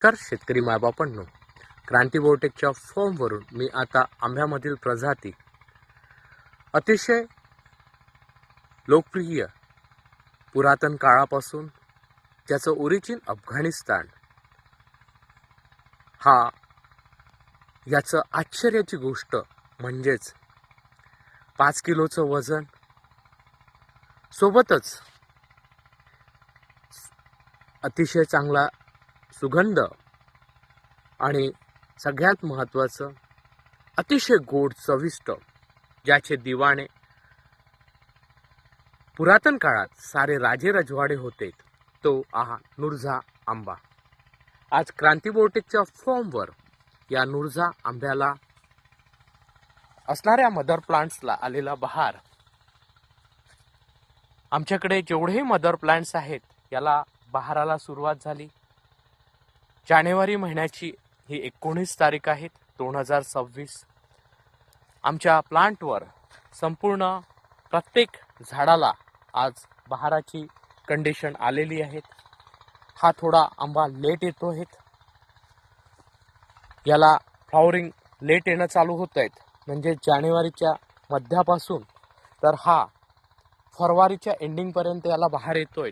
नमस्कार शेतकरी मायबापांनो, क्रांती बायोटेकच्या फॉर्मवरून मी आता आंब्यामधील प्रजाती अतिशय लोकप्रिय पुरातन काळापासून ज्याचं ओरिजिन अफगाणिस्तान हा याचं आश्चर्याची गोष्ट म्हणजेच 5 किलोचं वजन सोबतच अतिशय चांगला सुगंध आणि सगळ्यात महत्त्वाचं अतिशय गोड चविष्ट ज्याचे दिवाणे पुरातन काळात सारे राजे रजवाडे होते तो नुरझा आंबा। आज क्रांती बायोटेकच्या फॉर्मवर या नुरझा आंब्याला असणाऱ्या मदर प्लांट्सला आलेला बहार। आमच्याकडे जेवढेही मदर प्लांट्स आहेत याला बहाराला सुरुवात झाली। जानेवारी महिन्याची ही 19 तारीख आहे 2026। आमच्या प्लांटवर संपूर्ण प्रत्येक झाडाला आज बहाराची कंडिशन आलेली आहे। हा थोडा आंबा लेट येतो आहे, याला फ्लॉवरिंग लेट येणं चालू होत आहेत, म्हणजे जानेवारीच्या मध्यापासून तर हा फरवरीच्या एंडिंग पर्यंत याला बहार येतोय।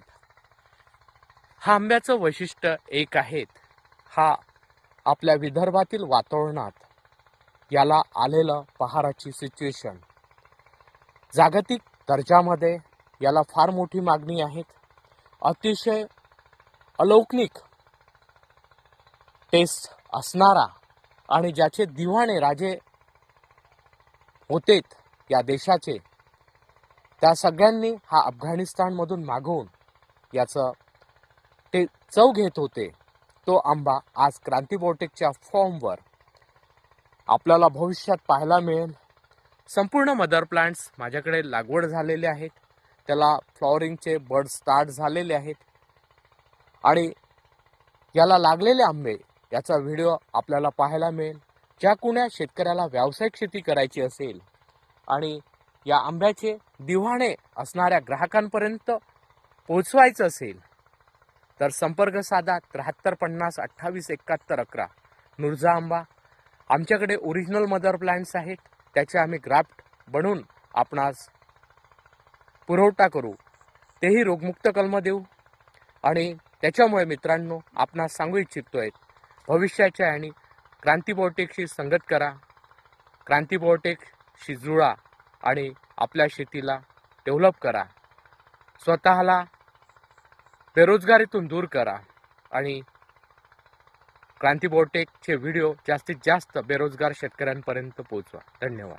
हा आंब्याचं वैशिष्ट्य एक आहे, हा आपल्या विदर्भातील वातावरणात याला आलेलं बहाराची सिच्युएशन जागतिक दर्जामध्ये याला फार मोठी मागणी आहे। अतिशय अलौकिक टेस्ट असणारा आणि ज्याचे दिवाणे राजे होते या देशाचे, त्या सगळ्यांनी हा अफगाणिस्तानमधून मागवून याचं ते चव घेत होते। तो आंबा आज क्रांती बायोटेकच्या फॉर्मवर आपल्याला भविष्यात पाहायला मिळेल। संपूर्ण मदर प्लांट्स माझ्याकडे लागवड झालेले आहेत, त्याला फ्लॉवरिंगचे बर्ड स्टार्ट झालेले आहेत आणि याला लागलेले आंबे याचा व्हिडिओ आपल्याला पाहायला मिळेल। ज्या कोण्या शेतकऱ्याला व्यावसायिक शेती करायची असेल आणि या आंब्याचे दिवाणे असणाऱ्या ग्राहकांपर्यंत पोहोचवायचं असेल तर संपर्क साधा 7350 28 71 11। नुरझा आंबा आमच्याकडे ओरिजिनल मदर प्लांट्स आहेत, त्याचे आम्ही ग्राफ्ट बनवून आपणास पुरवठा करू, तेही रोगमुक्त कलम देऊ। आणि त्याच्यामुळे मित्रांनो आपणास सांगू इच्छितोय, भविष्याच्या आणि क्रांती बायोटेकशी संगत करा, क्रांती बायोटेकशी जुळा आणि आपल्या शेतीला डेव्हलप करा, स्वतःला बेरोजगारीतून दूर करा आणि क्रांती बायोटेकचे व्हिडिओ जास्तीत जास्त बेरोजगार शेतकऱ्यांपर्यंत पोहोचवा। धन्यवाद।